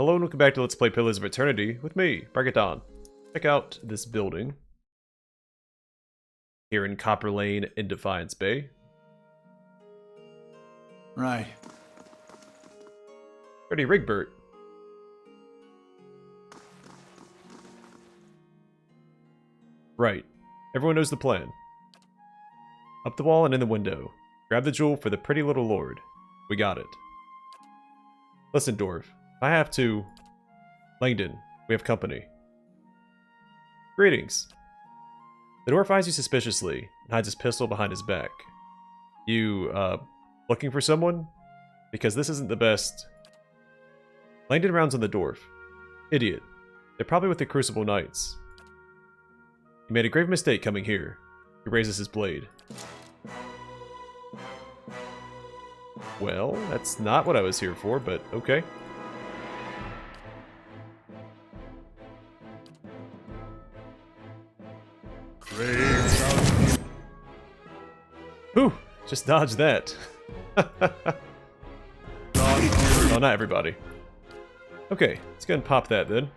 Hello and welcome back to Let's Play Pillars of Eternity with me, Bragaton. Check out this building here in Copperlane in Defiance Bay. Right. Pretty Rigbert. Right. Everyone knows the plan. Up the wall and in the window. Grab the jewel for the pretty little lord. We got it. Listen, dwarf. If I have to... Langdon, we have company. Greetings. The dwarf eyes you suspiciously and hides his pistol behind his back. You, looking for someone? Because this isn't the best... Langdon rounds on the dwarf. Idiot. They're probably with the Crucible Knights. You made a grave mistake coming here. He raises his blade. Well, that's not what I was here for, but okay. Whew, just dodge that. Oh, not everybody. Okay, let's go ahead and pop that then.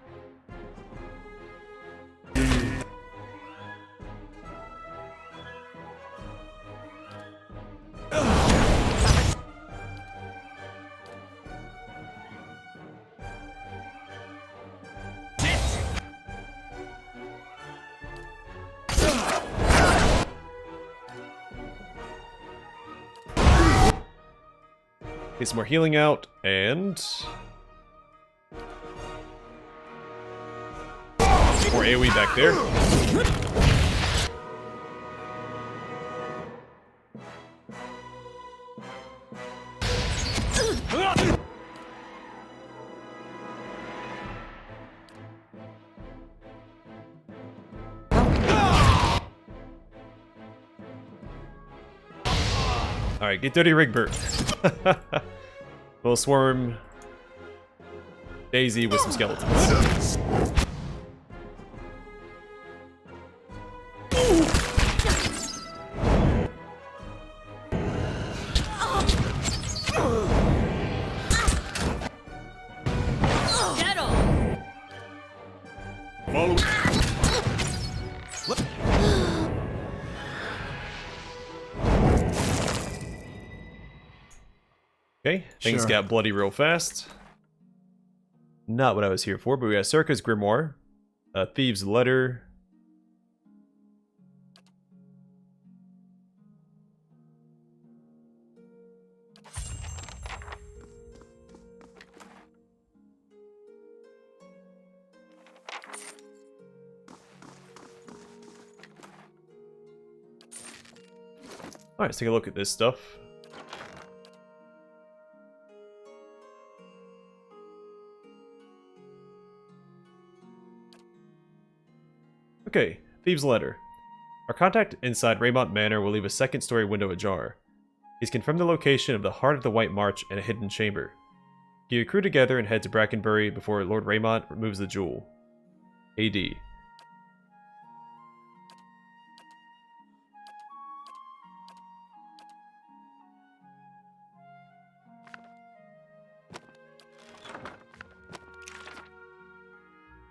Get some more healing out, and... more AoE back there. Alright, get dirty, Rigbert. Little swarm Daisy with some skeletons. Okay, things got bloody real fast. Not what I was here for, but we got Circa's Grimoire, a Thieves' Letter. Alright, let's take a look at this stuff. Okay, Thieves' Letter. Our contact inside Raymont Manor will leave a second-story window ajar. He's confirmed the location of the Heart of the White March and a hidden chamber. You crew together and head to Brackenbury before Lord Raymont removes the jewel. AD.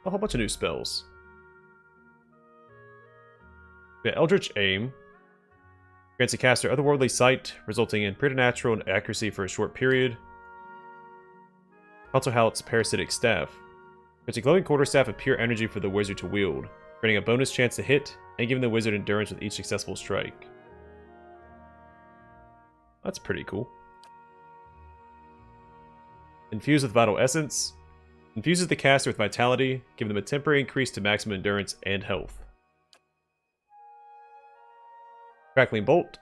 A whole bunch of new spells. Yeah, Eldritch Aim. Grants a caster otherworldly sight, resulting in preternatural accuracy for a short period. Also Halt's Parasitic Staff. Grants a glowing quarterstaff of pure energy for the wizard to wield, granting a bonus chance to hit, and giving the wizard endurance with each successful strike. That's pretty cool. Infused with Vital Essence. Infuses the caster with vitality, giving them a temporary increase to maximum endurance and health. Crackling Bolt.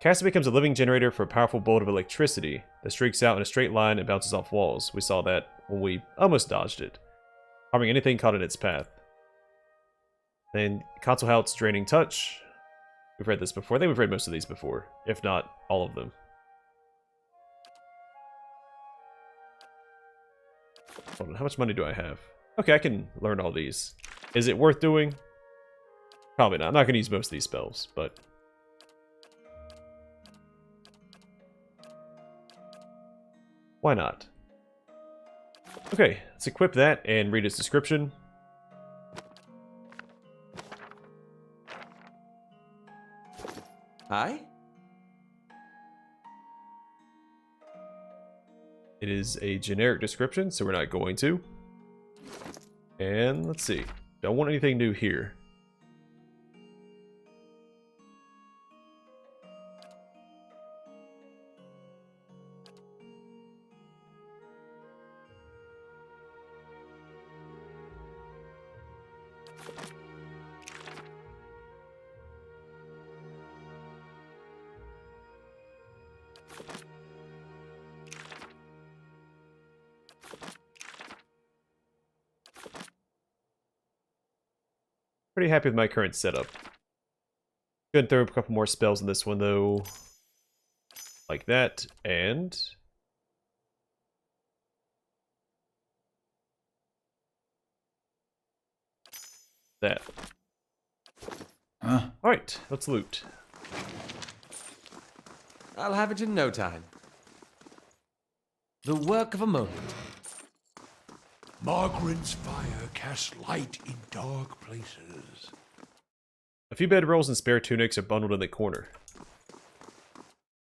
Caster becomes a living generator for a powerful bolt of electricity that streaks out in a straight line and bounces off walls. We saw that when we almost dodged it, harming anything caught in its path. Then Console Halt's Draining Touch. We've read this before. I think we've read most of these before, if not all of them. Hold on, how much money do I have? Okay, I can learn all these. Is it worth doing? Probably not. I'm not going to use most of these spells, but... Why not? Okay, let's equip that and read its description. Aye? It is a generic description, so we're not going to. And let's see. Don't want anything new here. Pretty happy with my current setup. Gonna throw a couple more spells in this one though. Like that, and that. Alright, let's loot. I'll have it in no time. The work of a moment. Margaret's fire casts light in dark places. A few bedrolls and spare tunics are bundled in the corner.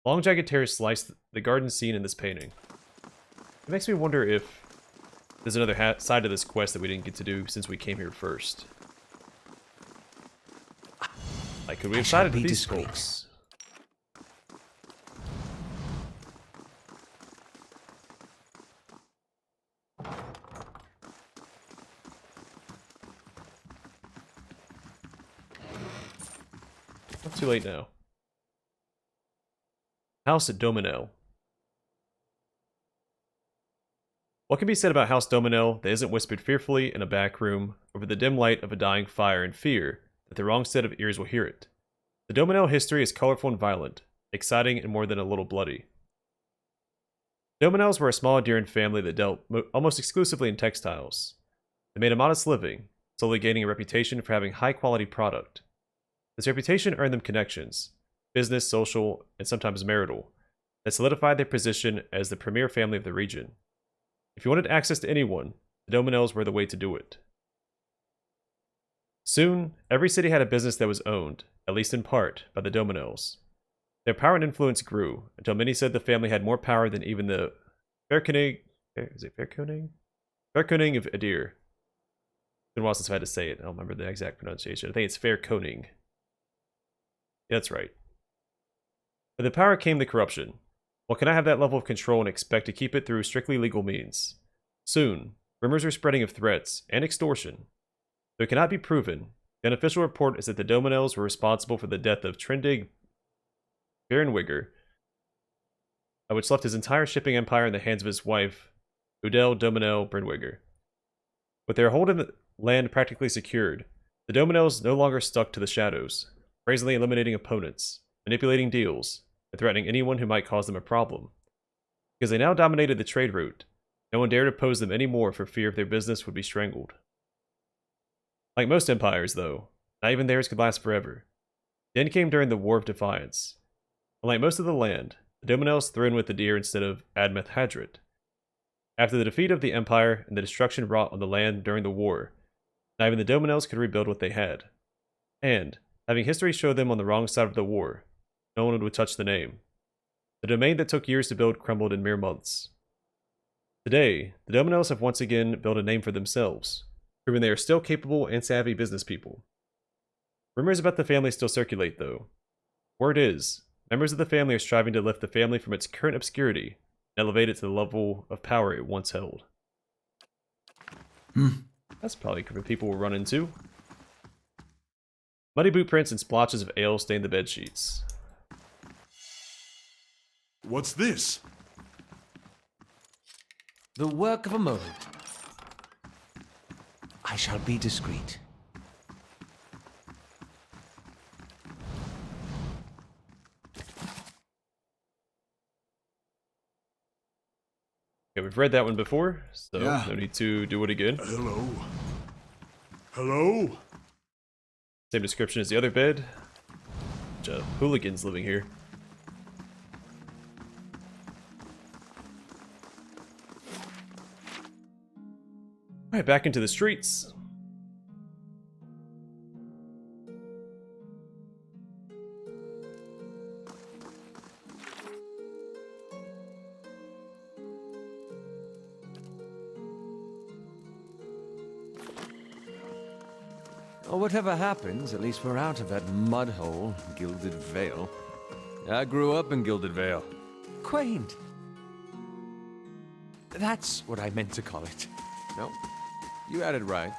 Long jagged tears slice the garden scene in this painting. It makes me wonder if there's another side to this quest that we didn't get to do since we came here first. Like, could we have sided with these folks? Not too late now. House Domino. What can be said about House Domino that isn't whispered fearfully in a back room over the dim light of a dying fire in fear that the wrong set of ears will hear it? The Domino history is colorful and violent, exciting and more than a little bloody. Dominos were a small Adirian family that dealt almost exclusively in textiles. They made a modest living, slowly gaining a reputation for having high-quality product. This reputation earned them connections, business, social, and sometimes marital, that solidified their position as the premier family of the region. If you wanted access to anyone, the Dominos were the way to do it. Soon, every city had a business that was owned, at least in part, by the Dominos. Their power and influence grew, until many said the family had more power than even the Fairkoning of Adir. It's been a while since I've had to say it. I don't remember the exact pronunciation. I think it's Fairkoning. Yeah, that's right. With the power came the corruption. Well, can I have that level of control and expect to keep it through strictly legal means? Soon, rumors were spreading of threats and extortion. Though it cannot be proven, the unofficial report is that the Dominos were responsible for the death of Trendig Baronwigger, which left his entire shipping empire in the hands of his wife, Udel Domino Brynwigger. With their hold of the land practically secured, the Dominos no longer stuck to the shadows, brazenly eliminating opponents, manipulating deals, and threatening anyone who might cause them a problem. Because they now dominated the trade route, no one dared oppose them anymore for fear their business would be strangled. Like most empires, though, not even theirs could last forever. The end came during the War of Defiance. Unlike most of the land, the Dominos threw in with the deer instead of Admeth Hadrit. After the defeat of the Empire and the destruction wrought on the land during the war, not even the Dominos could rebuild what they had. And, having history show them on the wrong side of the war, no one would touch the name. The domain that took years to build crumbled in mere months. Today, the Dominos have once again built a name for themselves, proving they are still capable and savvy business people. Rumors about the family still circulate, though. Word is, members of the family are striving to lift the family from its current obscurity and elevate it to the level of power it once held. That's probably what people will run into. Muddy boot prints and splotches of ale stain the bed sheets. What's this? The work of a moment. I shall be discreet. Okay, we've read that one before, so Yeah. no need to do it again. Hello? Hello? Same description as the other bed. Bunch of hooligans living here. Alright, back into the streets. Well, whatever happens, at least we're out of that mud hole, Gilded Veil. I grew up in Gilded Veil. Quaint. That's what I meant to call it. No, you had it right.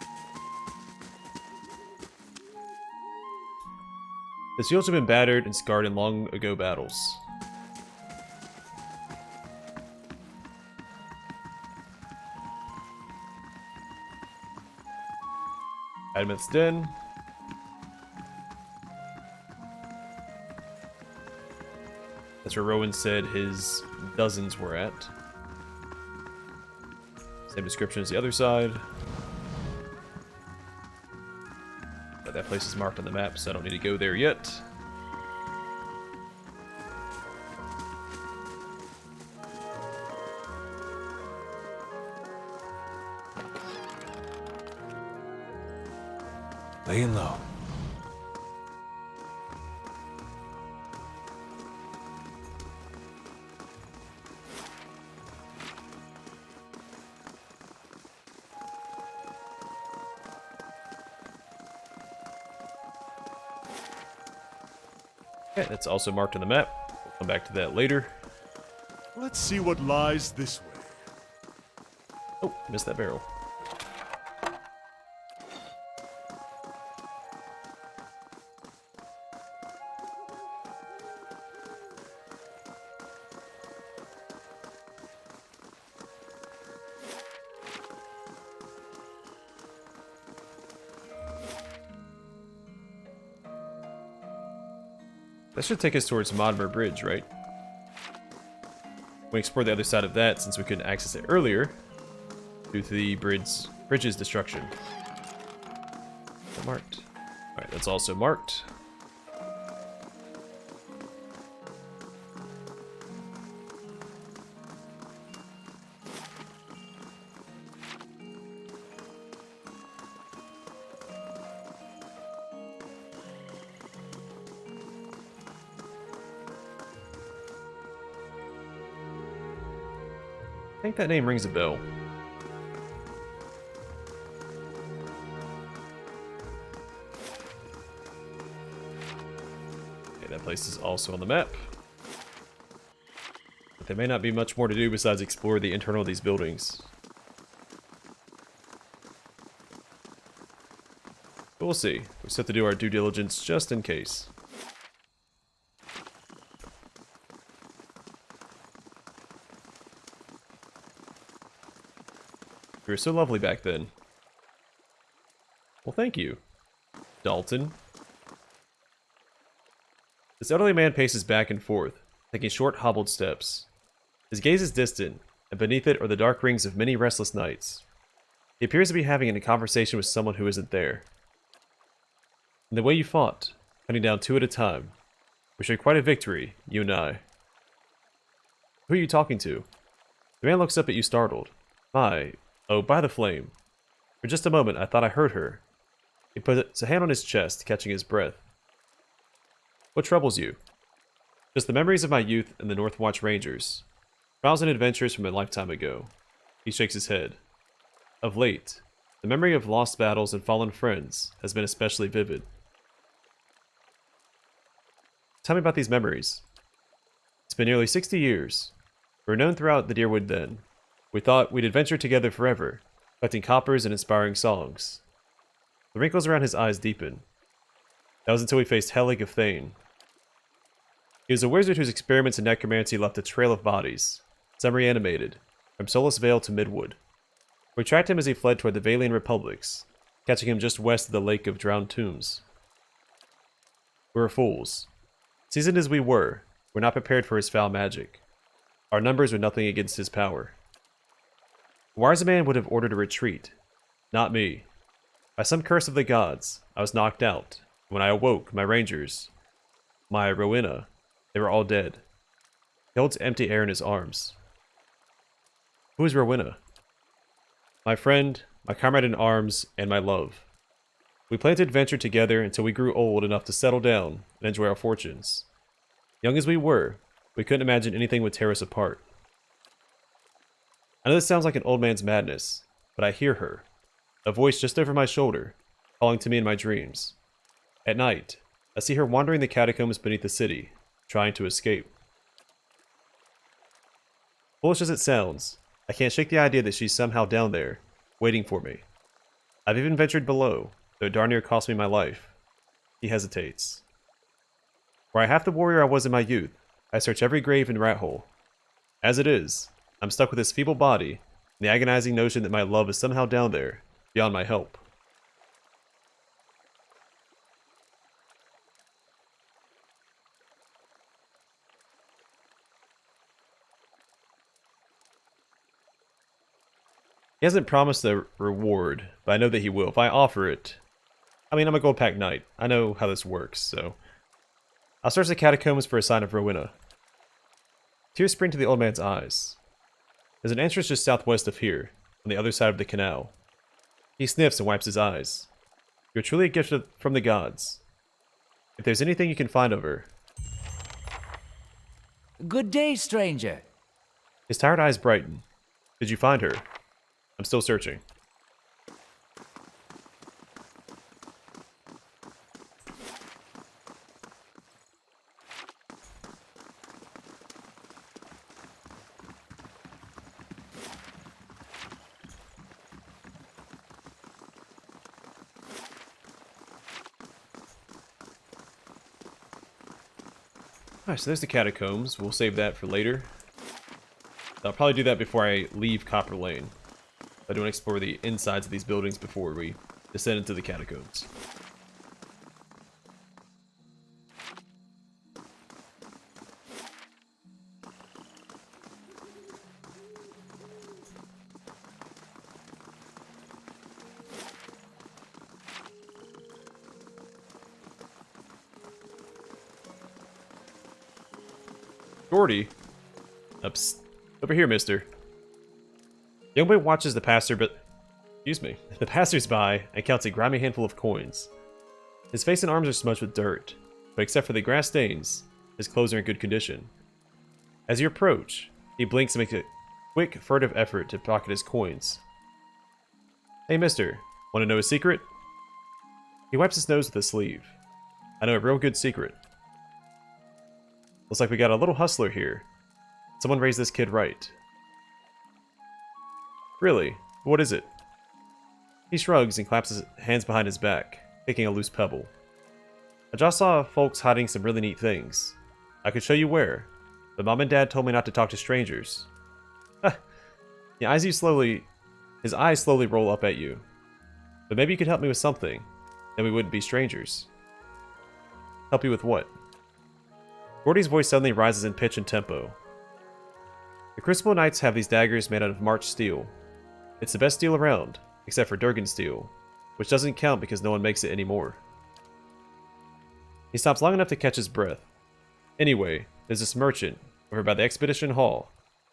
The shields have been battered and scarred in long ago battles. Adamant's Den. That's where Rowan said his dozens were at. Same description as the other side. But that place is marked on the map, so I don't need to go there yet. Laying low. Okay, that's also marked on the map. We'll come back to that later. Let's see what lies this way. Oh, missed that barrel. That should take us towards Modmer Bridge, right? We explored the other side of that since we couldn't access it earlier due to the bridge's destruction. Is that marked? Alright, that's also marked. I think that name rings a bell. Okay, that place is also on the map. But there may not be much more to do besides explore the internal of these buildings. But we'll see. We just have to do our due diligence just in case. You were so lovely back then. Well, thank you, Dalton. This elderly man paces back and forth, taking short, hobbled steps. His gaze is distant, and beneath it are the dark rings of many restless nights. He appears to be having a conversation with someone who isn't there. And the way you fought, cutting down two at a time, we showed quite a victory, you and I. Who are you talking to? The man looks up at you startled. My... Oh, by the flame. For just a moment, I thought I heard her. He puts a hand on his chest, catching his breath. What troubles you? Just the memories of my youth and the Northwatch Rangers. Trials and adventures from a lifetime ago. He shakes his head. Of late, the memory of lost battles and fallen friends has been especially vivid. Tell me about these memories. It's been nearly 60 years. We were known throughout the Deerwood then. We thought we'd adventure together forever, collecting coppers and inspiring songs. The wrinkles around his eyes deepened. That was until we faced Helig of Thane. He was a wizard whose experiments in necromancy left a trail of bodies, some reanimated, from Solus Vale to Midwood. We tracked him as he fled toward the Valian Republics, catching him just west of the Lake of Drowned Tombs. We were fools. Seasoned as we were not prepared for his foul magic. Our numbers were nothing against his power. A wiser man would have ordered a retreat. Not me. By some curse of the gods, I was knocked out. When I awoke, my rangers, my Rowena, they were all dead. He holds empty air in his arms. Who is Rowena? My friend, my comrade in arms, and my love. We planned to adventure together until we grew old enough to settle down and enjoy our fortunes. Young as we were, we couldn't imagine anything would tear us apart. I know this sounds like an old man's madness, but I hear her, a voice just over my shoulder, calling to me in my dreams. At night, I see her wandering the catacombs beneath the city, trying to escape. Foolish as it sounds, I can't shake the idea that she's somehow down there, waiting for me. I've even ventured below, though it darn near cost me my life. He hesitates. Were I half the warrior I was in my youth, I search every grave and rat hole. As it is, I'm stuck with this feeble body, and the agonizing notion that my love is somehow down there, beyond my help. He hasn't promised a reward, but I know that he will if I offer it. I mean, I'm a gold pack knight. I know how this works, so... I'll search the catacombs for a sign of Rowena. Tears spring to the old man's eyes. There's an entrance just southwest of here, on the other side of the canal. He sniffs and wipes his eyes. You're truly a gift from the gods. If there's anything you can find of her... Good day, stranger. His tired eyes brighten. Did you find her? I'm still searching. Alright, so there's the catacombs. We'll save that for later. I'll probably do that before I leave Copperlane. I do want to explore the insides of these buildings before we descend into the catacombs. Gordy? Over here, mister. The young boy watches the the passers-by and counts a grimy handful of coins. His face and arms are smudged with dirt, but except for the grass stains, his clothes are in good condition. As you approach, he blinks and makes a quick, furtive effort to pocket his coins. Hey mister, want to know a secret? He wipes his nose with a sleeve. I know a real good secret. Looks like we got a little hustler here. Someone raised this kid right. Really? What is it? He shrugs and claps his hands behind his back, kicking a loose pebble. I just saw folks hiding some really neat things. I could show you where, but Mom and Dad told me not to talk to strangers. His eyes slowly roll up at you. But maybe you could help me with something, then we wouldn't be strangers. Help you with what? Gordy's voice suddenly rises in pitch and tempo. The Crucible Knights have these daggers made out of March steel. It's the best steel around, except for Durgan steel, which doesn't count because no one makes it anymore. He stops long enough to catch his breath. Anyway, there's this merchant, over by the Expedition Hall.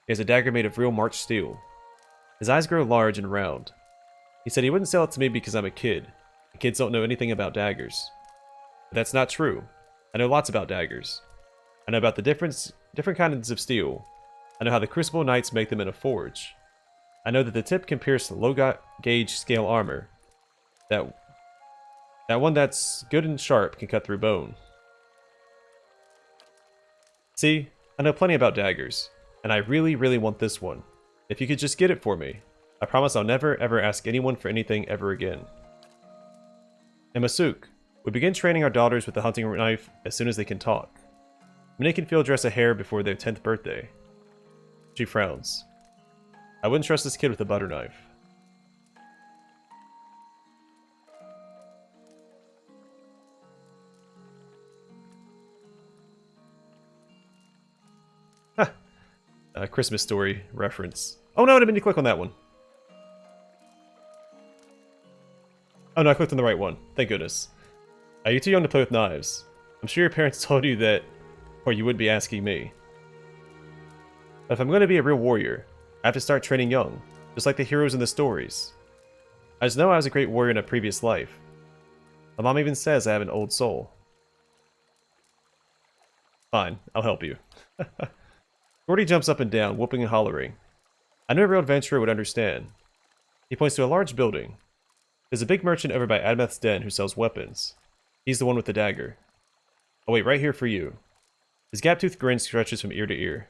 He has a dagger made of real March steel. His eyes grow large and round. He said he wouldn't sell it to me because I'm a kid, and kids don't know anything about daggers. But that's not true. I know lots about daggers. I know about the different kinds of steel. I know how the Crucible Knights make them in a forge. I know that the tip can pierce low-gauge scale armor. That one that's good and sharp can cut through bone. See, I know plenty about daggers, and I really, really want this one. If you could just get it for me, I promise I'll never ever ask anyone for anything ever again. And Masuk, we begin training our daughters with the hunting knife as soon as they can talk. Minnie can field dress a hare before their 10th birthday. She frowns. I wouldn't trust this kid with a butter knife. A Christmas Story reference. Oh no, I didn't mean to click on that one. Oh no, I clicked on the right one. Thank goodness. Are you too young to play with knives? I'm sure your parents told you that, or you wouldn't be asking me. But if I'm going to be a real warrior, I have to start training young, just like the heroes in the stories. I just know I was a great warrior in a previous life. My mom even says I have an old soul. Fine, I'll help you. Gordy jumps up and down, whooping and hollering. I knew a real adventurer would understand. He points to a large building. There's a big merchant over by Admeth's den who sells weapons. He's the one with the dagger. I'll wait right here for you. His gap-toothed grin stretches from ear to ear.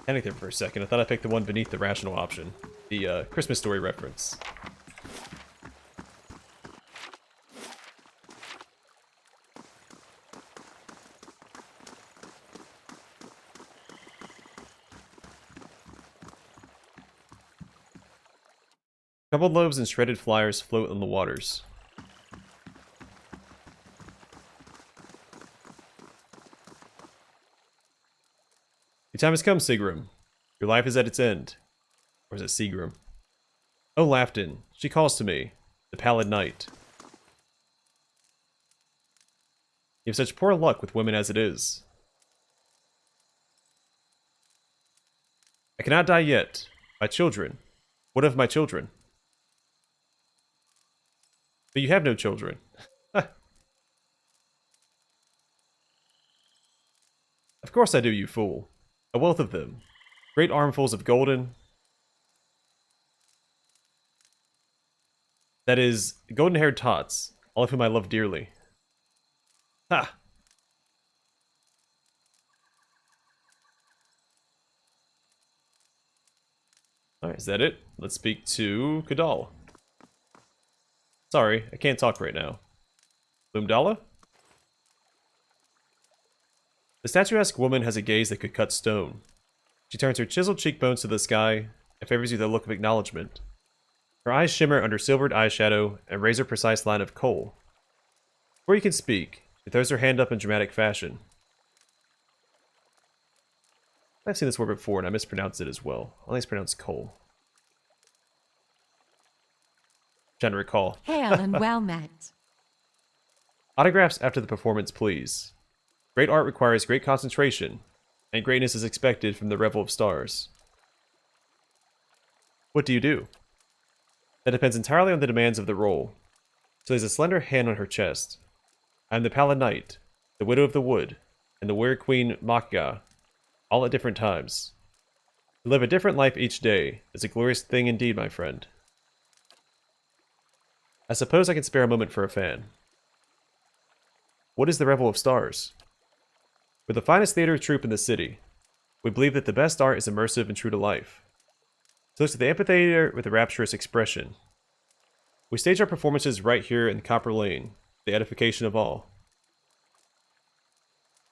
Panicked there for a second. I thought I picked the one beneath the rational option. The Christmas Story reference. Crumbled loaves and shredded flyers float on the waters. The time has come, Sigrun. Your life is at its end. Or is it Sigrun? Oh, Lafton, she calls to me, the pallid night. You have such poor luck with women as it is. I cannot die yet. My children. What of my children? But you have no children. Of course I do, you fool. A wealth of them. Great armfuls of golden... That is, golden-haired tots, all of whom I love dearly. Ha! Alright, is that it? Let's speak to Kadal. Sorry, I can't talk right now. Lumdala? The statuesque woman has a gaze that could cut stone. She turns her chiseled cheekbones to the sky and favors you with a look of acknowledgement. Her eyes shimmer under silvered eyeshadow and razor-precise line of kohl. Before you can speak, she throws her hand up in dramatic fashion. I've seen this word before and I mispronounced it as well. I always pronounce kohl. Trying to recall. Hail and well met. Autographs after the performance, please. Great art requires great concentration, and greatness is expected from the Revel of Stars. What do you do? That depends entirely on the demands of the role. She lays a slender hand on her chest. I am the Pallid Knight, the Widow of the Wood, and the Warrior Queen Makga, all at different times. To live a different life each day is a glorious thing indeed, my friend. I suppose I can spare a moment for a fan. What is the Revel of Stars? We're the finest theater troupe in the city. We believe that the best art is immersive and true to life. So looks at the amphitheater with a rapturous expression. We stage our performances right here in Copperlane, the edification of all.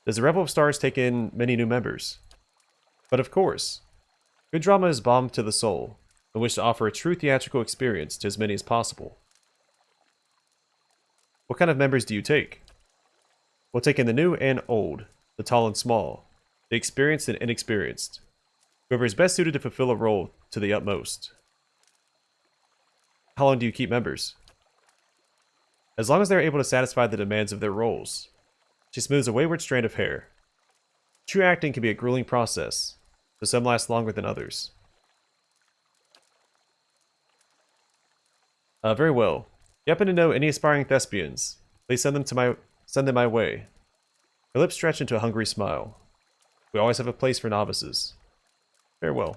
Does the Revel of Stars take in many new members? But of course. Good drama is balm to the soul, and wish to offer a true theatrical experience to as many as possible. What kind of members do you take? We'll take in the new and old, the tall and small, the experienced and inexperienced. Whoever is best suited to fulfill a role to the utmost. How long do you keep members? As long as they are able to satisfy the demands of their roles. She smooths a wayward strand of hair. True acting can be a grueling process, so some last longer than others. Very well. If you happen to know any aspiring thespians, please send them my way. Her lips stretch into a hungry smile. We always have a place for novices. Farewell.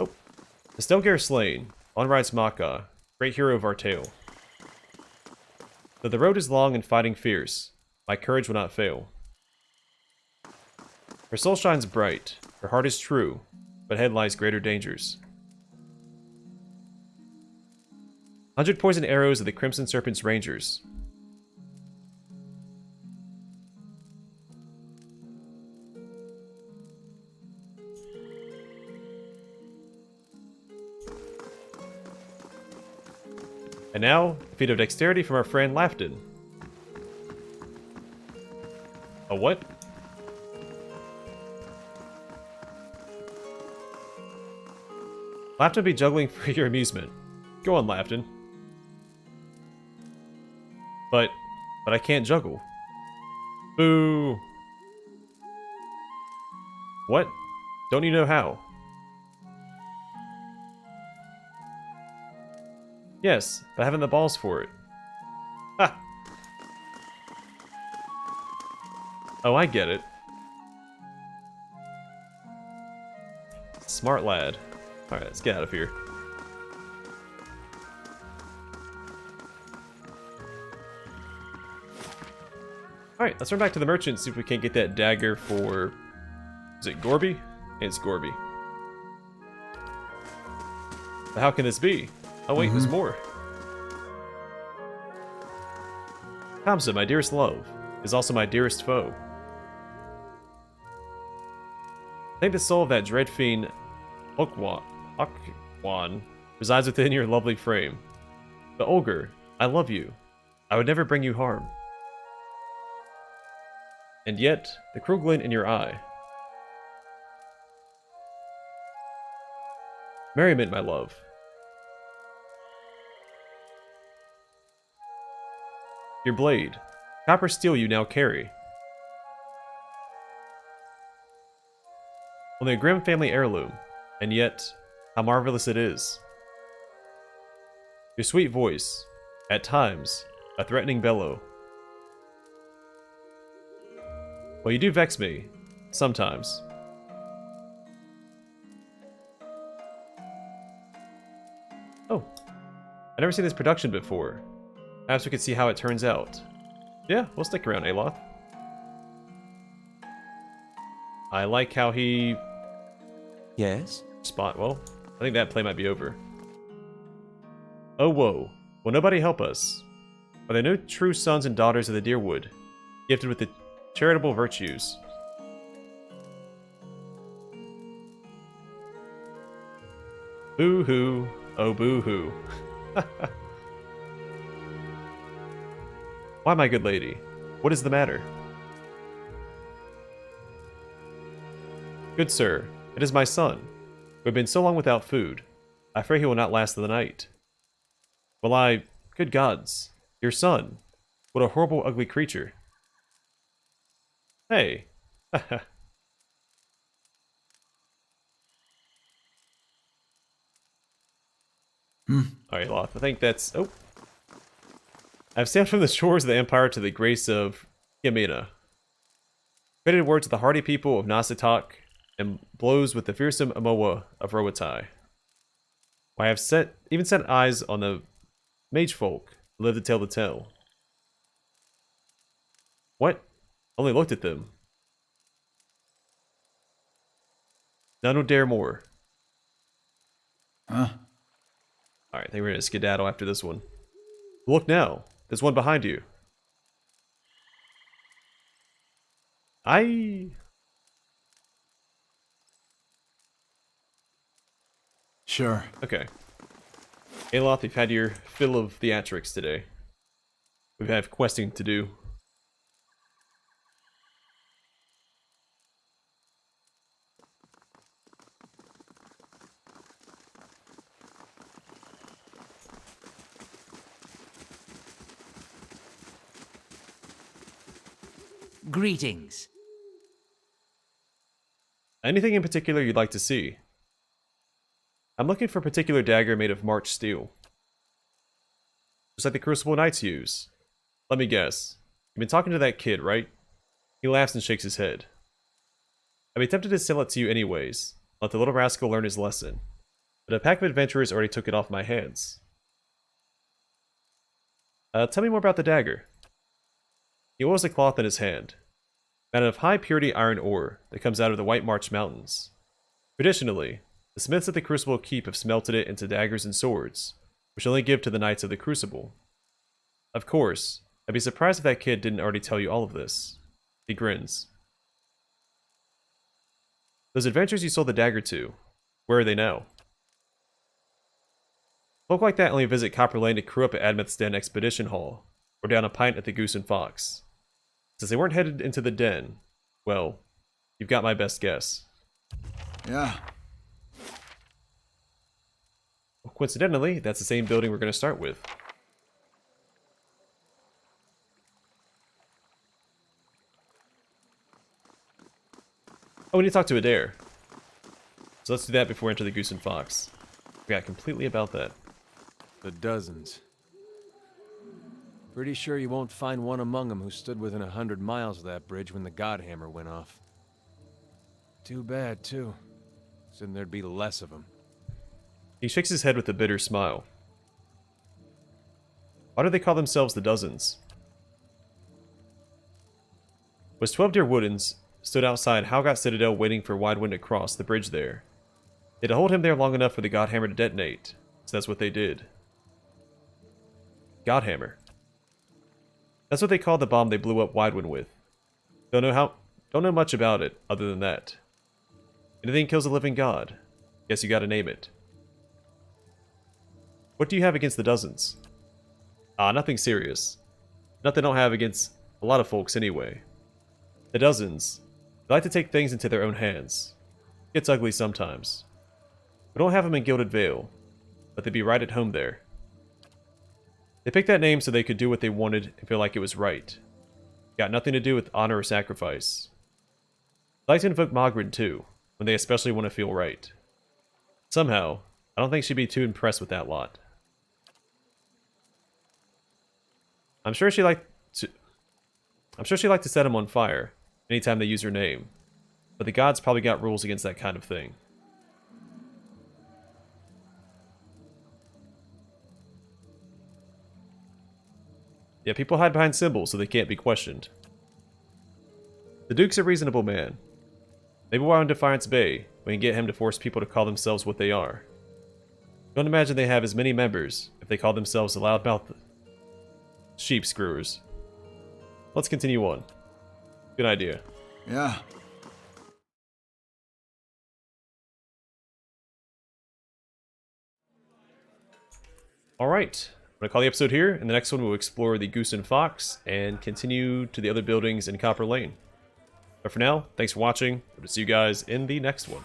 Oh. The Stelgare slain. On rides Makga, great hero of our tale. Though the road is long and fighting fierce, my courage will not fail. Her soul shines bright, her heart is true, but ahead lies greater dangers. 100 poisoned arrows of the Crimson Serpent's Rangers. And now, a feat of dexterity from our friend Lafton. A what? Lafton be juggling for your amusement. Go on, Lafton. But I can't juggle. Boo! What? Don't you know how? Yes, but having the balls for it. Ha! Oh, I get it. Smart lad. Alright, let's get out of here. Alright, let's run back to the merchant and see if we can't get that dagger for... Is it Gorby? It's Gorby. But how can this be? Oh wait, there's more. Kamsa, my dearest love, is also my dearest foe. I think the soul of that dread fiend, Okwan, resides within your lovely frame. But Olger, I love you. I would never bring you harm. And yet, the cruel glint in your eye. Merriment, my love. Your blade. Copper steel you now carry. Only a grim family heirloom, and yet, how marvelous it is. Your sweet voice, at times, a threatening bellow. Well, you do vex me, sometimes. Oh, I've never seen this production before. Perhaps we could see how it turns out. Yeah, we'll stick around, Aloth. I like how he... Yes? Well, I think that play might be over. Oh, whoa. Will nobody help us? Are there no true sons and daughters of the Deerwood, gifted with the charitable virtues? Boo-hoo. Oh, boo-hoo. Why, my good lady? What is the matter? Good sir, it is my son, who had been so long without food. I fear he will not last the night. Well, good gods, your son. What a horrible, ugly creature. Hey. Alright, Loth, I think that's... Oh. I've sailed from the shores of the Empire to the grace of Yamina. Fitted words to the hardy people of Nasitok, and blows with the fearsome Amoa of Roatai. I have even set eyes on the mage folk who live to tell the tale. What? Only looked at them. None will dare more. Huh? Alright, I think we're gonna skedaddle after this one. Look now. There's one behind you. Sure. Okay. Aloth, you've had your fill of theatrics today. We have questing to do. Greetings. Anything in particular you'd like to see? I'm looking for a particular dagger made of March steel. Just like the Crucible Knights use. Let me guess. You've been talking to that kid, right? He laughs and shakes his head. I'd be tempted to sell it to you anyways. Let the little rascal learn his lesson. But a pack of adventurers already took it off my hands. Tell me more about the dagger. He oils a cloth in his hand. Made out of high purity iron ore that comes out of the White March Mountains. Traditionally, the smiths at the Crucible Keep have smelted it into daggers and swords, which only give to the Knights of the Crucible. Of course, I'd be surprised if that kid didn't already tell you all of this. He grins. Those adventurers you sold the dagger to, where are they now? Folk like that only visit Copperlane to crew up at Admeth's Den Expedition Hall, or down a pint at the Goose and Fox. Since they weren't headed into the den, well, you've got my best guess. Yeah. Well, coincidentally, that's the same building we're going to start with. Oh, we need to talk to Adair. So let's do that before we enter the Goose and Fox. Forgot completely about that. The dozens. Pretty sure you won't find one among them who stood within 100 miles of that bridge when the Godhammer went off. Too bad, too. Then there'd be less of them. He shakes his head with a bitter smile. Why do they call themselves the Dozens? Was 12 Deer Woodens stood outside Halgot Citadel waiting for Widewind to cross the bridge there. They had to hold him there long enough for the Godhammer to detonate, so that's what they did. Godhammer. That's what they called the bomb they blew up Widewind with. Don't know much about it, other than that. Anything kills a living god. Guess you gotta name it. What do you have against the Dozens? Nothing serious. Nothing I don't have against a lot of folks anyway. The Dozens, they like to take things into their own hands. Gets ugly sometimes. We don't have them in Gilded Veil, but they'd be right at home there. They picked that name so they could do what they wanted and feel like it was right. Got nothing to do with honor or sacrifice. They like to invoke Mogren too, when they especially want to feel right. Somehow, I don't think she'd be too impressed with that lot. I'm sure she liked to set him on fire anytime they use her name, but the gods probably got rules against that kind of thing. Yeah, people hide behind symbols so they can't be questioned. The Duke's a reasonable man. Maybe while in Defiance Bay, we can get him to force people to call themselves what they are. Don't imagine they have as many members if they call themselves the loudmouth sheep screwers. Let's continue on. Good idea. Yeah. Alright, I'm going to call the episode here. In the next one, we'll explore the Goose and Fox and continue to the other buildings in Copperlane. But for now, thanks for watching. Hope to see you guys in the next one.